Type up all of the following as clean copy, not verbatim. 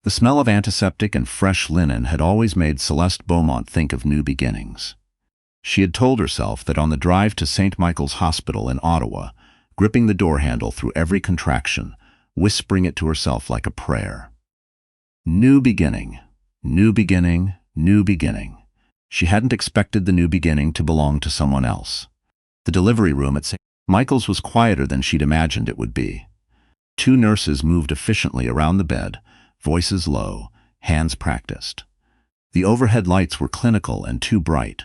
The smell of antiseptic and fresh linen had always made Celeste Beaumont think of new beginnings. She had told herself that on the drive to St. Michael's Hospital in Ottawa, gripping the door handle through every contraction, whispering it to herself like a prayer. New beginning, new beginning, new beginning. She hadn't expected the new beginning to belong to someone else. The delivery room at St. Michael's was quieter than she'd imagined it would be. 2 nurses moved efficiently around the bed, voices low, hands practiced. The overhead lights were clinical and too bright,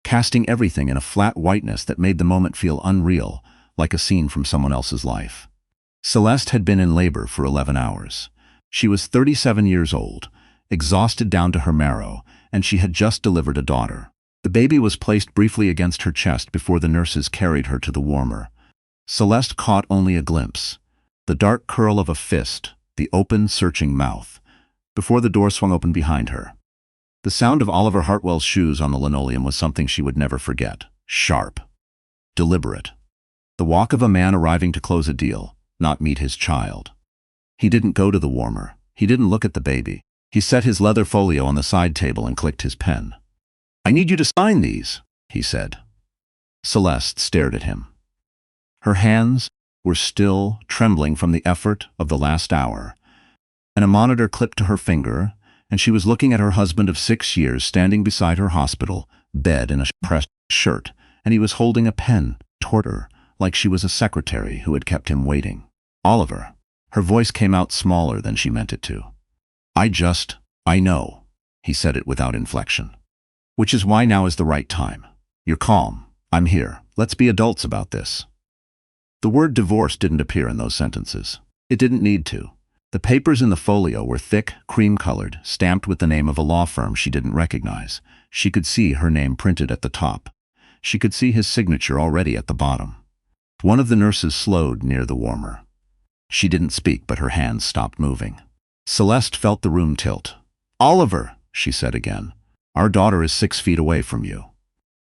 casting everything in a flat whiteness that made the moment feel unreal, like a scene from someone else's life. Celeste had been in labor for 11 hours. She was 37 years old, exhausted down to her marrow, and she had just delivered a daughter. The baby was placed briefly against her chest before the nurses carried her to the warmer. Celeste caught only a glimpse, the dark curl of a fist, the open, searching mouth, before the door swung open behind her. The sound of Oliver Hartwell's shoes on the linoleum was something she would never forget. Sharp. Deliberate. The walk of a man arriving to close a deal, not meet his child. He didn't go to the warmer. He didn't look at the baby. He set his leather folio on the side table and clicked his pen. "I need you to sign these," he said. Celeste stared at him. Her hands were still trembling from the effort of the last hour, and a monitor clipped to her finger, and she was looking at her husband of 6 years standing beside her hospital bed in a pressed shirt, and he was holding a pen toward her, like she was a secretary who had kept him waiting. "Oliver." Her voice came out smaller than she meant it to. I know," he said it without inflection. "Which is why now is the right time. You're calm. I'm here. Let's be adults about this." The word divorce didn't appear in those sentences. It didn't need to. The papers in the folio were thick, cream-colored, stamped with the name of a law firm she didn't recognize. She could see her name printed at the top. She could see his signature already at the bottom. One of the nurses slowed near the warmer. She didn't speak, but her hands stopped moving. Celeste felt the room tilt. "Oliver," she said again, "our daughter is 6 feet away from you."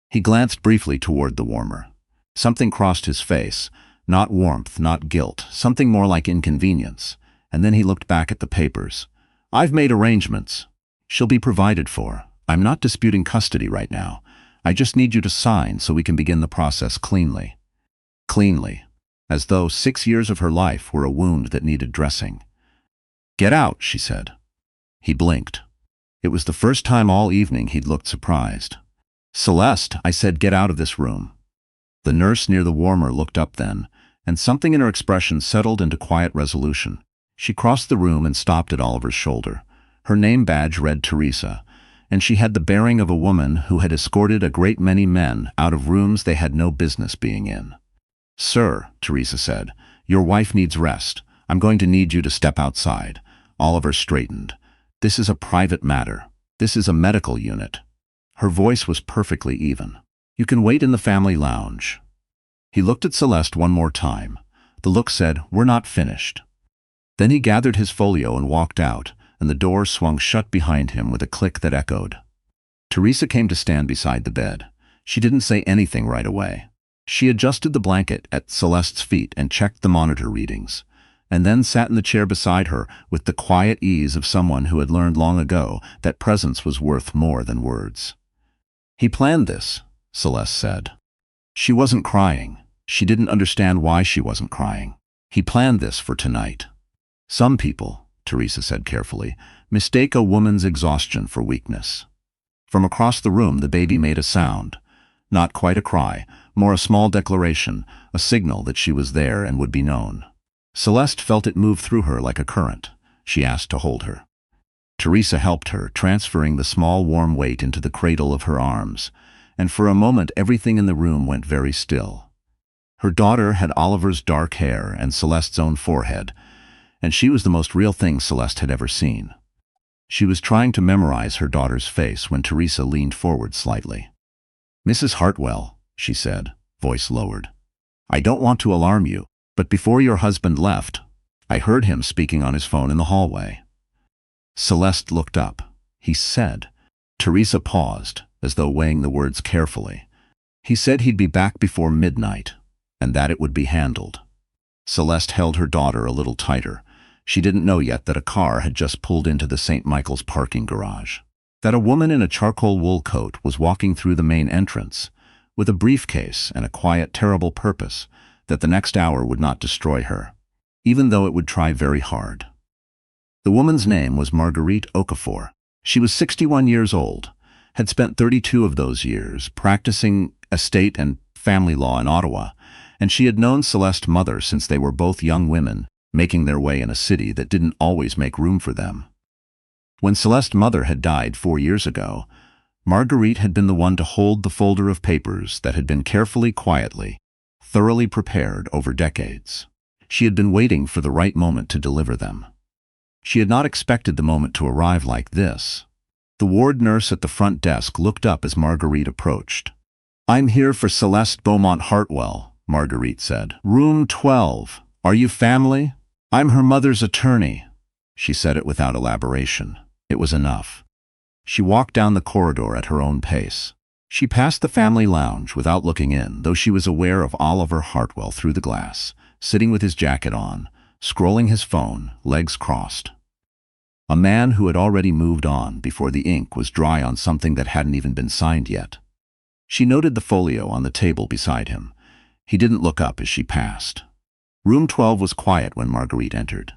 He glanced briefly toward the warmer. Something crossed his face, not warmth, not guilt, something more like inconvenience, and then he looked back at the papers. "I've made arrangements. She'll be provided for. I'm not disputing custody right now. I just need you to sign so we can begin the process cleanly." Cleanly, as though 6 years of her life were a wound that needed dressing. "Get out," she said. He blinked. It was the first time all evening he'd looked surprised. "Celeste," I said, "get out of this room." The nurse near the warmer looked up then, and something in her expression settled into quiet resolution. She crossed the room and stopped at Oliver's shoulder. Her name badge read Teresa, and she had the bearing of a woman who had escorted a great many men out of rooms they had no business being in. "Sir," Teresa said, "your wife needs rest. I'm going to need you to step outside." Oliver straightened. "This is a private matter. This is a medical unit." Her voice was perfectly even. "You can wait in the family lounge." He looked at Celeste one more time. The look said, "We're not finished." Then he gathered his folio and walked out, and the door swung shut behind him with a click that echoed. Teresa came to stand beside the bed. She didn't say anything right away. She adjusted the blanket at Celeste's feet and checked the monitor readings, and then sat in the chair beside her with the quiet ease of someone who had learned long ago that presence was worth more than words. "He planned this," Celeste said. She wasn't crying. She didn't understand why she wasn't crying. "He planned this for tonight. Some people," Teresa said carefully, "mistake a woman's exhaustion for weakness." From across the room the baby made a sound. Not quite a cry, more a small declaration, a signal that she was there and would be known. Celeste felt it move through her like a current. She asked to hold her. Teresa helped her, transferring the small warm weight into the cradle of her arms, and for a moment everything in the room went very still. Her daughter had Oliver's dark hair and Celeste's own forehead, and she was the most real thing Celeste had ever seen. She was trying to memorize her daughter's face when Teresa leaned forward slightly. "Mrs. Hartwell," she said, voice lowered, "I don't want to alarm you, but before your husband left, I heard him speaking on his phone in the hallway." Celeste looked up. "He said." Teresa paused, as though weighing the words carefully. "He said he'd be back before midnight, and that it would be handled." Celeste held her daughter a little tighter. She didn't know yet that a car had just pulled into the St. Michael's parking garage. That a woman in a charcoal wool coat was walking through the main entrance, with a briefcase and a quiet, terrible purpose that the next hour would not destroy her, even though it would try very hard. The woman's name was Marguerite Okafor. She was 61 years old, had spent 32 of those years practicing estate and family law in Ottawa, and she had known Celeste's mother since they were both young women making their way in a city that didn't always make room for them. When Celeste's mother had died 4 years ago, Marguerite had been the one to hold the folder of papers that had been carefully, quietly, thoroughly prepared over decades. She had been waiting for the right moment to deliver them. She had not expected the moment to arrive like this. The ward nurse at the front desk looked up as Marguerite approached. "I'm here for Celeste Beaumont Hartwell," Marguerite said. "Room 12. Are you family?" "I'm her mother's attorney." She said it without elaboration. It was enough. She walked down the corridor at her own pace. She passed the family lounge without looking in, though she was aware of Oliver Hartwell through the glass, sitting with his jacket on, scrolling his phone, legs crossed. A man who had already moved on before the ink was dry on something that hadn't even been signed yet. She noted the folio on the table beside him. He didn't look up as she passed. Room 12 was quiet when Marguerite entered.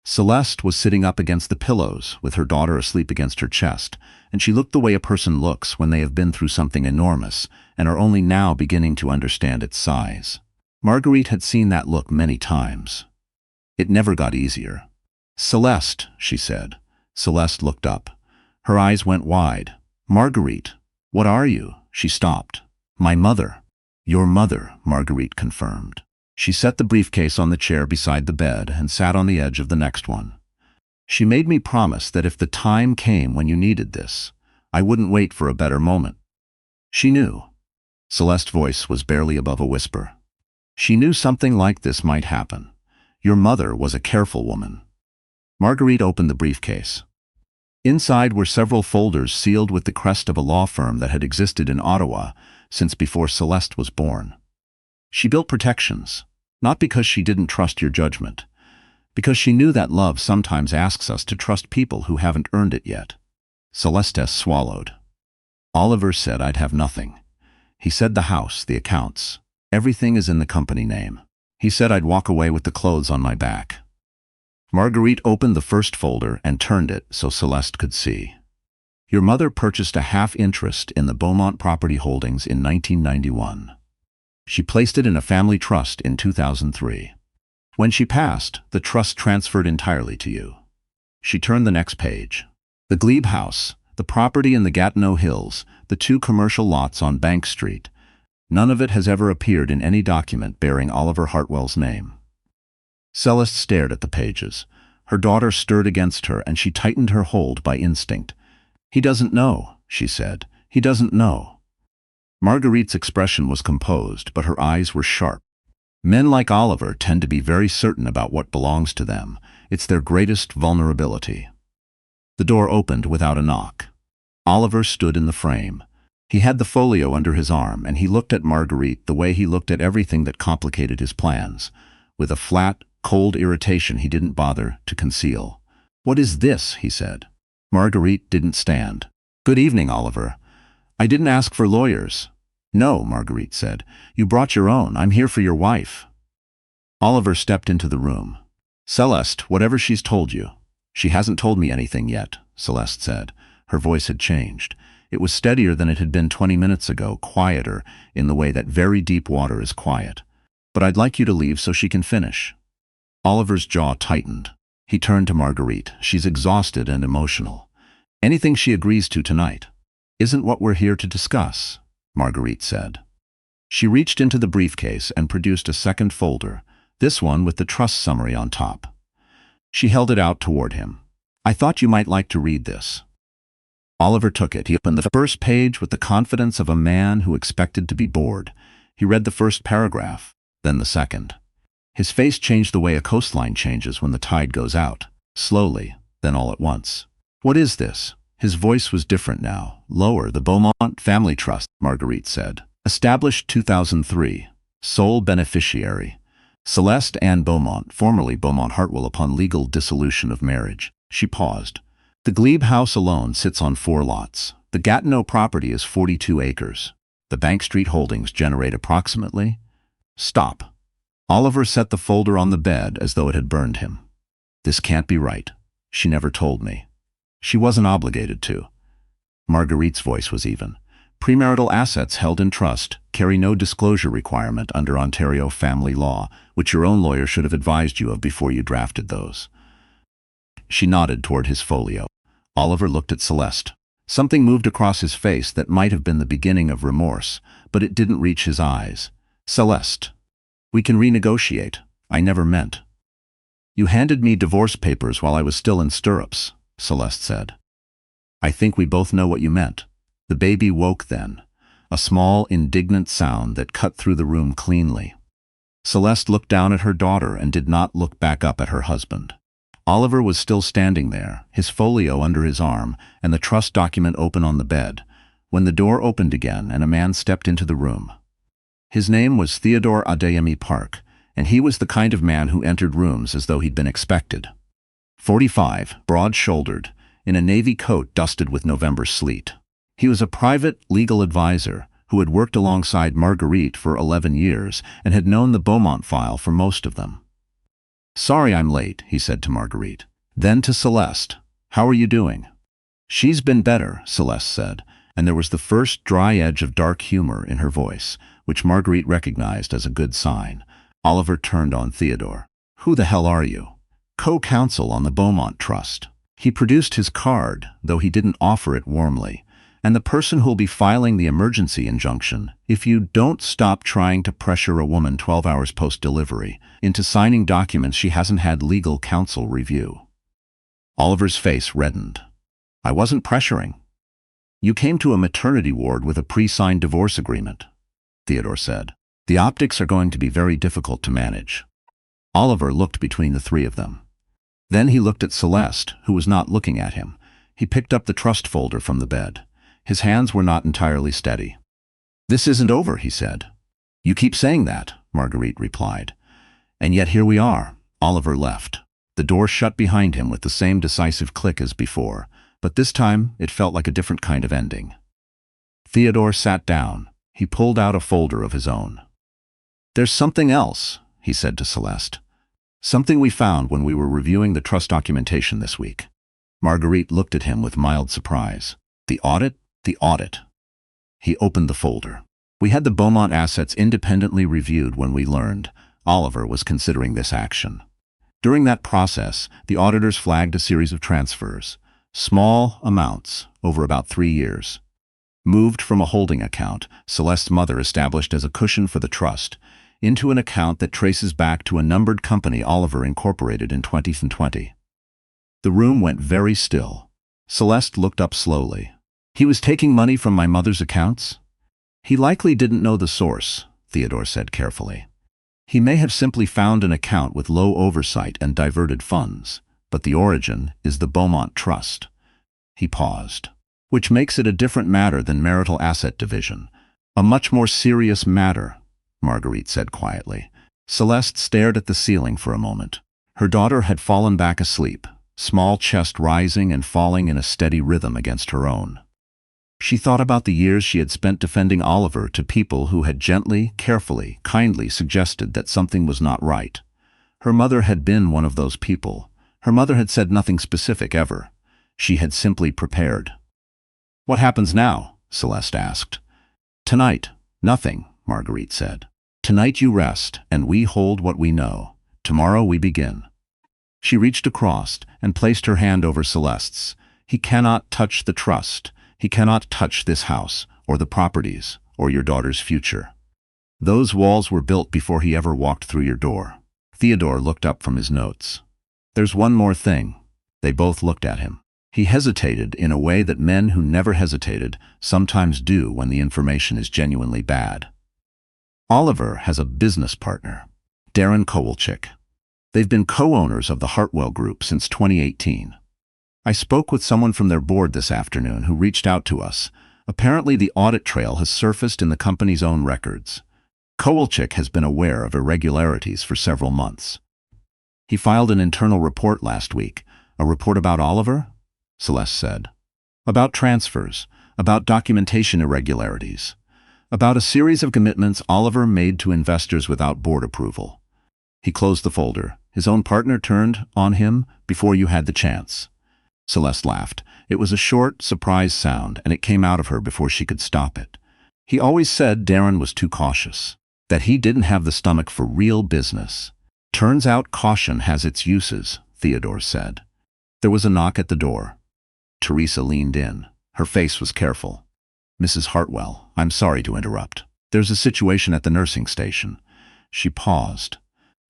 Celeste was sitting up against the pillows, with her daughter asleep against her chest, and she looked the way a person looks when they have been through something enormous and are only now beginning to understand its size. Marguerite had seen that look many times. It never got easier. "Celeste," she said. Celeste looked up. Her eyes went wide. "Marguerite, what are you?" She stopped. "My mother." "Your mother," Marguerite confirmed. She set the briefcase on the chair beside the bed and sat on the edge of the next one. "She made me promise that if the time came when you needed this, I wouldn't wait for a better moment." She knew. Celeste's voice was barely above a whisper. She knew something like this might happen. Your mother was a careful woman. Marguerite opened the briefcase. Inside were several folders sealed with the crest of a law firm that had existed in Ottawa since before Celeste was born. She built protections, not because she didn't trust your judgment, because she knew that love sometimes asks us to trust people who haven't earned it yet. Celeste swallowed. "Oliver said I'd have nothing. He said the house, the accounts, everything is in the company name. He said I'd walk away with the clothes on my back." Marguerite opened the first folder and turned it so Celeste could see. "Your mother purchased a half interest in the Beaumont property holdings in 1991. She placed it in a family trust in 2003. When she passed, the trust transferred entirely to you." She turned the next page. "The Glebe House, the property in the Gatineau Hills, the 2 commercial lots on Bank Street, none of it has ever appeared in any document bearing Oliver Hartwell's name." Celeste stared at the pages. Her daughter stirred against her, and she tightened her hold by instinct. "He doesn't know," she said. "He doesn't know." Marguerite's expression was composed, but her eyes were sharp. Men like Oliver tend to be very certain about what belongs to them. It's their greatest vulnerability. The door opened without a knock. Oliver stood in the frame. He had the folio under his arm, and he looked at Marguerite the way he looked at everything that complicated his plans, with a flat, cold irritation he didn't bother to conceal. "What is this?" he said. Marguerite didn't stand. "Good evening, Oliver. I didn't ask for lawyers." "No," Marguerite said. "You brought your own. I'm here for your wife." Oliver stepped into the room. "Celeste, whatever she's told you." "She hasn't told me anything yet," Celeste said. Her voice had changed. It was steadier than it had been 20 minutes ago, quieter in the way that very deep water is quiet. "But I'd like you to leave so she can finish." Oliver's jaw tightened. He turned to Marguerite. "She's exhausted and emotional. Anything she agrees to tonight isn't what we're here to discuss," Marguerite said. She reached into the briefcase and produced a second folder, this one with the trust summary on top. She held it out toward him. "I thought you might like to read this." Oliver took it. He opened the first page with the confidence of a man who expected to be bored. He read the first paragraph, then the second. His face changed the way a coastline changes when the tide goes out, slowly, then all at once. "What is this?" His voice was different now, lower. "The Beaumont Family Trust," Marguerite said. "Established 2003. Sole beneficiary, Celeste Ann Beaumont, formerly Beaumont Hartwell, upon legal dissolution of marriage. She paused. The Glebe house alone sits on 4 lots. The Gatineau property is 42 acres. The Bank Street holdings generate approximately... Stop. Oliver set the folder on the bed as though it had burned him. This can't be right. She never told me. She wasn't obligated to. Marguerite's voice was even. Premarital assets held in trust carry no disclosure requirement under Ontario family law, which your own lawyer should have advised you of before you drafted those. She nodded toward his folio. Oliver looked at Celeste. Something moved across his face that might have been the beginning of remorse, but it didn't reach his eyes. Celeste, we can renegotiate. I never meant. You handed me divorce papers while I was still in stirrups, Celeste said. I think we both know what you meant. The baby woke then, a small, indignant sound that cut through the room cleanly. Celeste looked down at her daughter and did not look back up at her husband. Oliver was still standing there, his folio under his arm and the trust document open on the bed, when the door opened again and a man stepped into the room. His name was Theodore Adeyemi Park, and he was the kind of man who entered rooms as though he'd been expected. 45, broad-shouldered, in a navy coat dusted with November sleet. He was a private legal advisor who had worked alongside Marguerite for 11 years and had known the Beaumont file for most of them. Sorry I'm late, he said to Marguerite. Then to Celeste. How are you doing? She's been better, Celeste said, and there was the first dry edge of dark humor in her voice, which Marguerite recognized as a good sign. Oliver turned on Theodore. Who the hell are you? Co-counsel on the Beaumont Trust. He produced his card, though he didn't offer it warmly. And the person who'll be filing the emergency injunction if you don't stop trying to pressure a woman 12 hours post-delivery into signing documents she hasn't had legal counsel review. Oliver's face reddened. I wasn't pressuring. You came to a maternity ward with a pre-signed divorce agreement, Theodore said. The optics are going to be very difficult to manage. Oliver looked between the 3 of them. Then he looked at Celeste, who was not looking at him. He picked up the trust folder from the bed. His hands were not entirely steady. This isn't over, he said. You keep saying that, Marguerite replied. And yet here we are. Oliver left. The door shut behind him with the same decisive click as before, but this time it felt like a different kind of ending. Theodore sat down. He pulled out a folder of his own. There's something else, he said to Celeste. Something we found when we were reviewing the trust documentation this week. Marguerite looked at him with mild surprise. The audit? The audit. He opened the folder. We had the Beaumont assets independently reviewed when we learned Oliver was considering this action. During that process, the auditors flagged a series of transfers, small amounts, over about 3 years. Moved from a holding account, Celeste's mother established as a cushion for the trust, into an account that traces back to a numbered company Oliver incorporated in 2020. The room went very still. Celeste looked up slowly. He was taking money from my mother's accounts? He likely didn't know the source, Theodore said carefully. He may have simply found an account with low oversight and diverted funds, but the origin is the Beaumont Trust. He paused. Which makes it a different matter than marital asset division. A much more serious matter, Marguerite said quietly. Celeste stared at the ceiling for a moment. Her daughter had fallen back asleep, small chest rising and falling in a steady rhythm against her own. She thought about the years she had spent defending Oliver to people who had gently, carefully, kindly suggested that something was not right. Her mother had been one of those people. Her mother had said nothing specific ever. She had simply prepared. What happens now? Celeste asked. Tonight, nothing, Marguerite said. Tonight you rest, and we hold what we know. Tomorrow we begin. She reached across and placed her hand over Celeste's. He cannot touch the trust. He cannot touch this house, or the properties, or your daughter's future. Those walls were built before he ever walked through your door. Theodore looked up from his notes. There's one more thing. They both looked at him. He hesitated in a way that men who never hesitated sometimes do when the information is genuinely bad. Oliver has a business partner, Darren Kowalczyk. They've been co-owners of the Hartwell Group since 2018. I spoke with someone from their board this afternoon who reached out to us. Apparently the audit trail has surfaced in the company's own records. Kowalczyk has been aware of irregularities for several months. He filed an internal report last week. A report about Oliver? Celeste said. About transfers, about documentation irregularities, about a series of commitments Oliver made to investors without board approval. He closed the folder. His own partner turned on him before you had the chance. Celeste laughed. It was a short, surprised sound, and it came out of her before she could stop it. He always said Darren was too cautious, that he didn't have the stomach for real business. Turns out caution has its uses, Theodore said. There was a knock at the door. Teresa leaned in. Her face was careful. Mrs. Hartwell, I'm sorry to interrupt. There's a situation at the nursing station. She paused.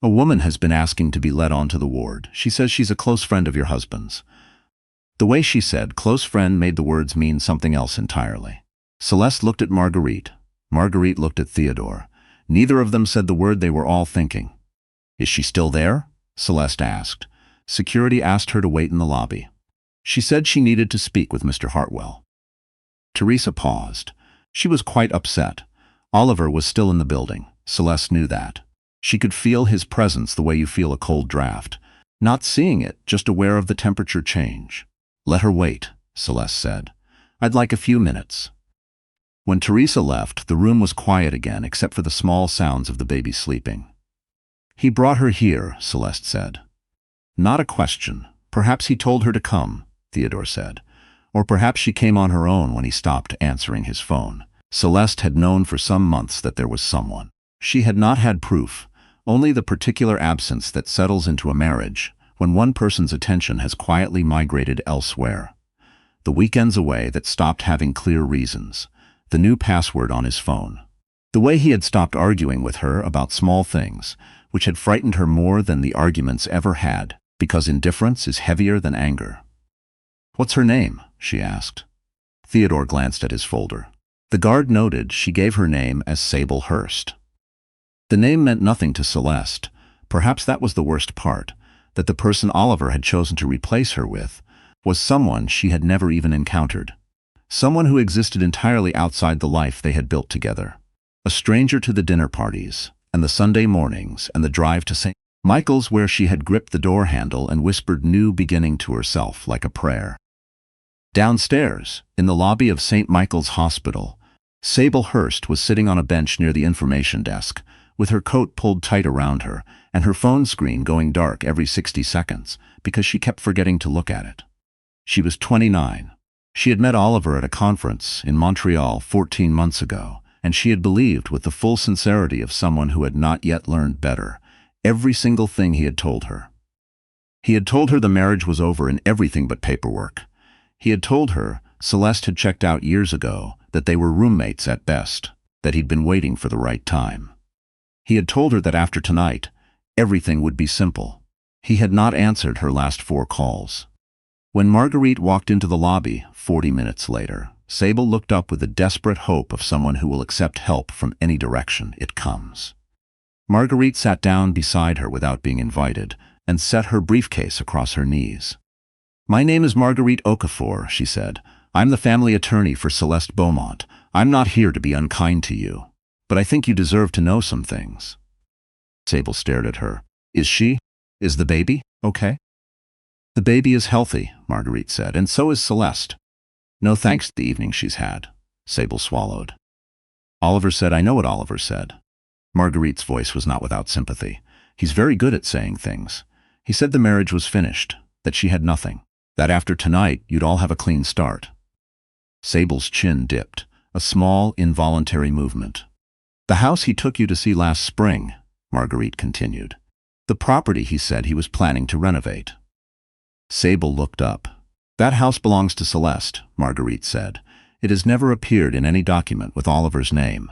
A woman has been asking to be let onto the ward. She says she's a close friend of your husband's. The way she said close friend made the words mean something else entirely. Celeste looked at Marguerite. Marguerite looked at Theodore. Neither of them said the word they were all thinking. Is she still there? Celeste asked. Security asked her to wait in the lobby. She said she needed to speak with Mr. Hartwell. Teresa paused. She was quite upset. Oliver was still in the building. Celeste knew that. She could feel his presence the way you feel a cold draft. Not seeing it, just aware of the temperature change. Let her wait, Celeste said. I'd like a few minutes. When Teresa left, the room was quiet again except for the small sounds of the baby sleeping. He brought her here, Celeste said. Not a question. Perhaps he told her to come, Theodore said. Or perhaps she came on her own when he stopped answering his phone. Celeste had known for some months that there was someone. She had not had proof, only the particular absence that settles into a marriage when one person's attention has quietly migrated elsewhere. The weekends away that stopped having clear reasons. The new password on his phone. The way he had stopped arguing with her about small things, which had frightened her more than the arguments ever had, because indifference is heavier than anger. What's her name? She asked. Theodore glanced at his folder. The guard noted she gave her name as Sable Hurst. The name meant nothing to Celeste. Perhaps that was the worst part, that the person Oliver had chosen to replace her with was someone she had never even encountered. Someone who existed entirely outside the life they had built together. A stranger to the dinner parties, and the Sunday mornings, and the drive to St. Michael's where she had gripped the door handle and whispered new beginning to herself like a prayer. Downstairs, in the lobby of St. Michael's Hospital, Sable Hurst was sitting on a bench near the information desk, with her coat pulled tight around her, and her phone screen going dark every 60 seconds, because she kept forgetting to look at it. She was 29. She had met Oliver at a conference in Montreal 14 months ago, and she had believed with the full sincerity of someone who had not yet learned better, every single thing he had told her. He had told her the marriage was over in everything but paperwork. He had told her Celeste had checked out years ago, that they were roommates at best, that he'd been waiting for the right time. He had told her that after tonight, everything would be simple. He had not answered her last 4 calls. When Marguerite walked into the lobby 40 minutes later, Sable looked up with the desperate hope of someone who will accept help from any direction it comes. Marguerite sat down beside her without being invited and set her briefcase across her knees. My name is Marguerite Okafor, she said. I'm the family attorney for Celeste Beaumont. I'm not here to be unkind to you, but I think you deserve to know some things. Sable stared at her. Is the baby okay? The baby is healthy, Marguerite said, and so is Celeste. No thanks to the evening she's had. Sable swallowed. Oliver said, I know what Oliver said. Marguerite's voice was not without sympathy. He's very good at saying things. He said the marriage was finished, that she had nothing, that after tonight you'd all have a clean start. Sable's chin dipped, a small, involuntary movement. The house he took you to see last spring, Marguerite continued. The property he said he was planning to renovate. Sable looked up. That house belongs to Celeste, Marguerite said. It has never appeared in any document with Oliver's name.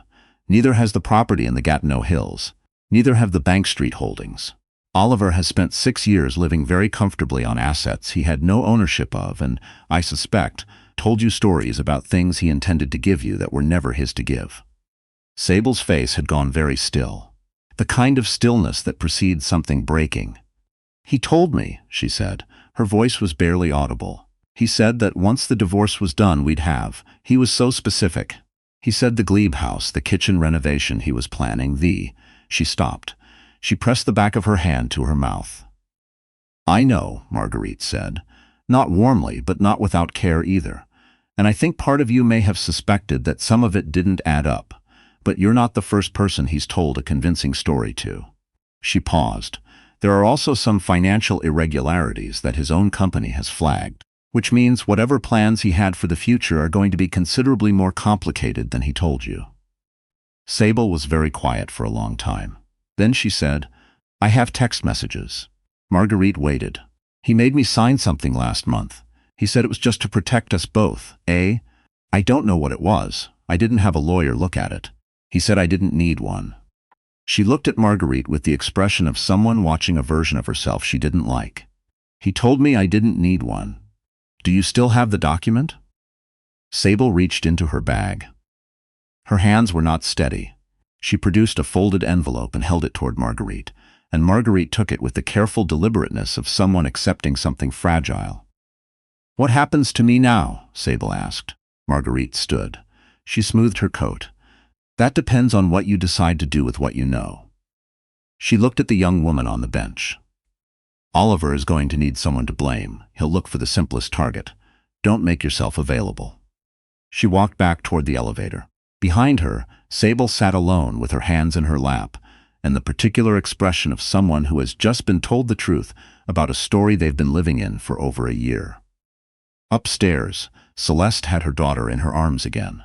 Neither has the property in the Gatineau Hills. Neither have the Bank Street holdings. Oliver has spent 6 years living very comfortably on assets he had no ownership of and, I suspect, told you stories about things he intended to give you that were never his to give. Sable's face had gone very still. The kind of stillness that precedes something breaking. He told me, she said. Her voice was barely audible. He said that once the divorce was done he was so specific. He said the Glebe house, the kitchen renovation he was planning, She stopped. She pressed the back of her hand to her mouth. I know, Marguerite said. Not warmly, but not without care either. And I think part of you may have suspected that some of it didn't add up. But you're not the first person he's told a convincing story to. She paused. There are also some financial irregularities that his own company has flagged, which means whatever plans he had for the future are going to be considerably more complicated than he told you. Sable was very quiet for a long time. Then she said, I have text messages. Marguerite waited. He made me sign something last month. He said it was just to protect us both, eh? I don't know what it was. I didn't have a lawyer look at it. He said I didn't need one. She looked at Marguerite with the expression of someone watching a version of herself she didn't like. He told me I didn't need one. Do you still have the document? Sable reached into her bag. Her hands were not steady. She produced a folded envelope and held it toward Marguerite, and Marguerite took it with the careful deliberateness of someone accepting something fragile. What happens to me now? Sable asked. Marguerite stood. She smoothed her coat. That depends on what you decide to do with what you know. She looked at the young woman on the bench. Oliver is going to need someone to blame. He'll look for the simplest target. Don't make yourself available. She walked back toward the elevator. Behind her, Sable sat alone with her hands in her lap, and the particular expression of someone who has just been told the truth about a story they've been living in for over a year. Upstairs, Celeste had her daughter in her arms again.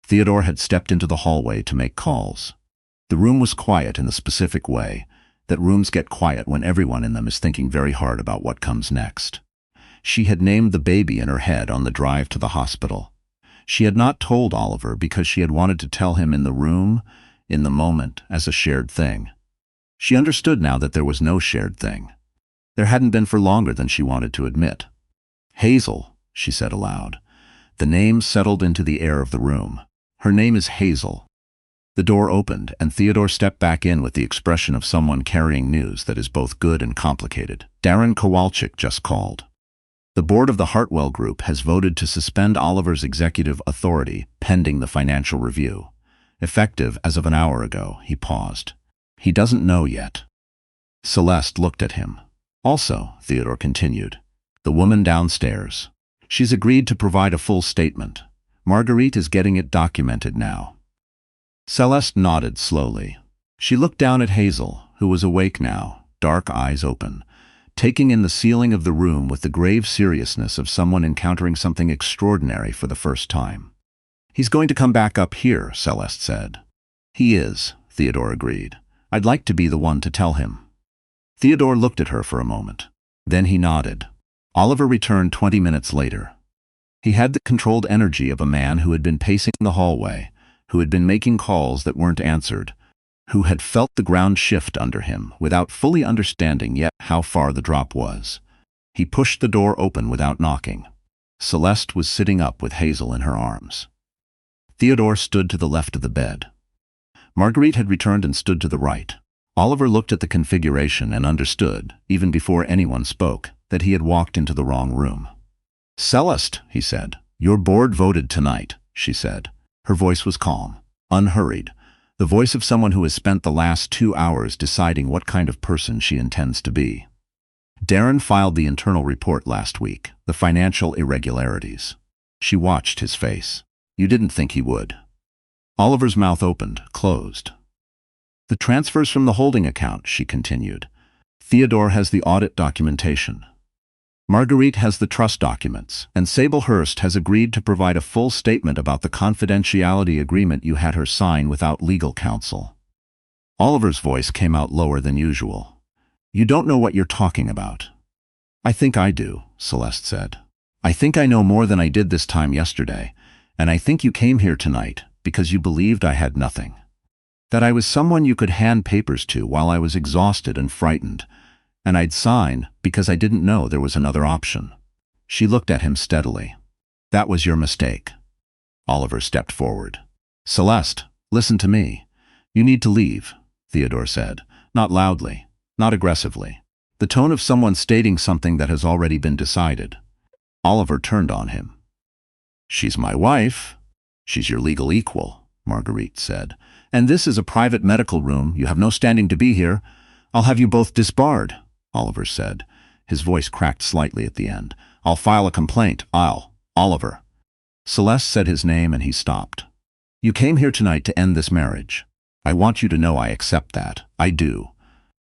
Theodore had stepped into the hallway to make calls. The room was quiet in the specific way that rooms get quiet when everyone in them is thinking very hard about what comes next. She had named the baby in her head on the drive to the hospital. She had not told Oliver because she had wanted to tell him in the room, in the moment, as a shared thing. She understood now that there was no shared thing. There hadn't been for longer than she wanted to admit. Hazel, she said aloud. The name settled into the air of the room. Her name is Hazel. The door opened, and Theodore stepped back in with the expression of someone carrying news that is both good and complicated. Darren Kowalczyk just called. The board of the Hartwell Group has voted to suspend Oliver's executive authority pending the financial review. Effective as of an hour ago, he paused. He doesn't know yet. Celeste looked at him. Also, Theodore continued, the woman downstairs. She's agreed to provide a full statement. Marguerite is getting it documented now. Celeste nodded slowly. She looked down at Hazel, who was awake now, dark eyes open, taking in the ceiling of the room with the grave seriousness of someone encountering something extraordinary for the first time. He's going to come back up here, Celeste said. He is, Theodore agreed. I'd like to be the one to tell him. Theodore looked at her for a moment. Then he nodded. Oliver returned 20 minutes later. He had the controlled energy of a man who had been pacing the hallway, who had been making calls that weren't answered, who had felt the ground shift under him without fully understanding yet how far the drop was. He pushed the door open without knocking. Celeste was sitting up with Hazel in her arms. Theodore stood to the left of the bed. Marguerite had returned and stood to the right. Oliver looked at the configuration and understood, even before anyone spoke, that he had walked into the wrong room. Celeste, he said. Your board voted tonight, she said. Her voice was calm, unhurried, the voice of someone who has spent the last 2 hours deciding what kind of person she intends to be. Darren filed the internal report last week, the financial irregularities. She watched his face. You didn't think he would. Oliver's mouth opened, closed. The transfers from the holding account, she continued. Theodore has the audit documentation. Marguerite has the trust documents, and Sable Hurst has agreed to provide a full statement about the confidentiality agreement you had her sign without legal counsel. Oliver's voice came out lower than usual. You don't know what you're talking about. I think I do, Celeste said. I think I know more than I did this time yesterday, and I think you came here tonight because you believed I had nothing. That I was someone you could hand papers to while I was exhausted and frightened, and I'd sign because I didn't know there was another option. She looked at him steadily. That was your mistake. Oliver stepped forward. Celeste, listen to me. You need to leave, Theodore said, not loudly, not aggressively. The tone of someone stating something that has already been decided. Oliver turned on him. She's my wife. She's your legal equal, Marguerite said. And this is a private medical room. You have no standing to be here. I'll have you both disbarred, Oliver said. His voice cracked slightly at the end. I'll file a complaint. Oliver. Celeste said his name and he stopped. You came here tonight to end this marriage. I want you to know I accept that. I do.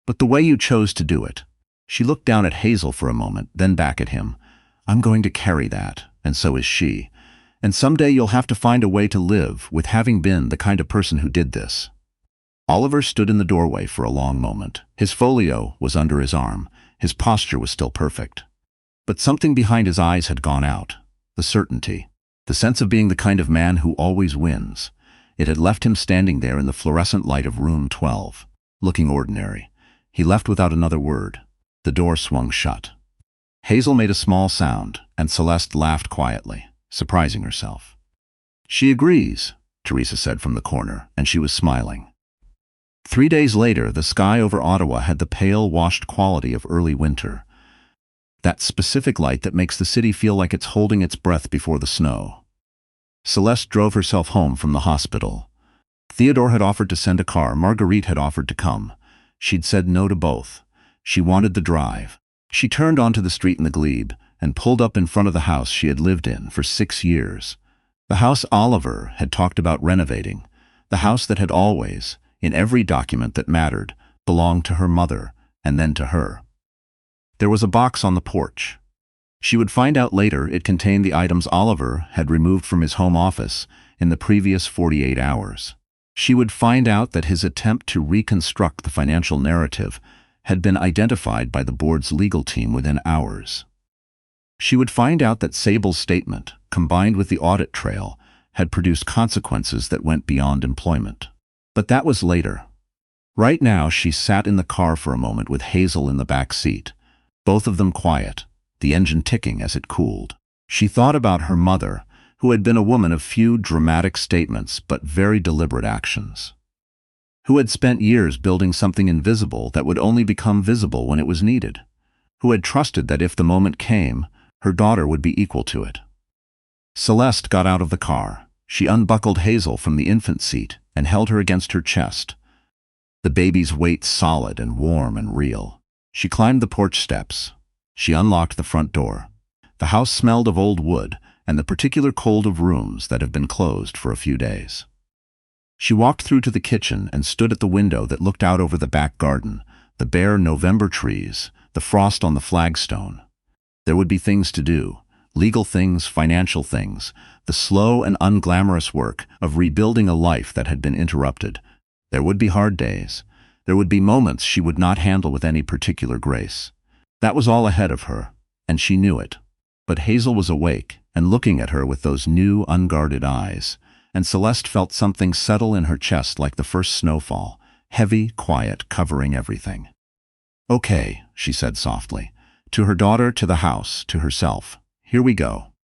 But the way you chose to do it. She looked down at Hazel for a moment, then back at him. I'm going to carry that, and so is she. And someday you'll have to find a way to live with having been the kind of person who did this. Oliver stood in the doorway for a long moment. His folio was under his arm. His posture was still perfect. But something behind his eyes had gone out. The certainty. The sense of being the kind of man who always wins. It had left him standing there in the fluorescent light of room 12, looking ordinary. He left without another word. The door swung shut. Hazel made a small sound, and Celeste laughed quietly, surprising herself. She agrees, Teresa said from the corner, and she was smiling. 3 days later, the sky over Ottawa had the pale, washed quality of early winter. That specific light that makes the city feel like it's holding its breath before the snow. Celeste drove herself home from the hospital. Theodore had offered to send a car. Marguerite had offered to come. She'd said no to both. She wanted the drive. She turned onto the street in the glebe and pulled up in front of the house she had lived in for 6 years. The house Oliver had talked about renovating. The house that had always, in every document that mattered, belonged to her mother and then to her. There was a box on the porch. She would find out later it contained the items Oliver had removed from his home office in the previous 48 hours. She would find out that his attempt to reconstruct the financial narrative had been identified by the board's legal team within hours. She would find out that Sable's statement, combined with the audit trail, had produced consequences that went beyond employment. But that was later. Right now, she sat in the car for a moment with Hazel in the back seat, both of them quiet, the engine ticking as it cooled. She thought about her mother, who had been a woman of few dramatic statements but very deliberate actions, who had spent years building something invisible that would only become visible when it was needed, who had trusted that if the moment came, her daughter would be equal to it. Celeste got out of the car. She unbuckled Hazel from the infant seat and held her against her chest, the baby's weight solid and warm and real. She climbed the porch steps. She unlocked the front door. The house smelled of old wood and the particular cold of rooms that have been closed for a few days. She walked through to the kitchen and stood at the window that looked out over the back garden, the bare November trees, the frost on the flagstone. There would be things to do, legal things, financial things, the slow and unglamorous work of rebuilding a life that had been interrupted. There would be hard days. There would be moments she would not handle with any particular grace. That was all ahead of her, and she knew it. But Hazel was awake and looking at her with those new, unguarded eyes, and Celeste felt something settle in her chest like the first snowfall, heavy, quiet, covering everything. "Okay," she said softly, to her daughter, to the house, to herself. "Here we go."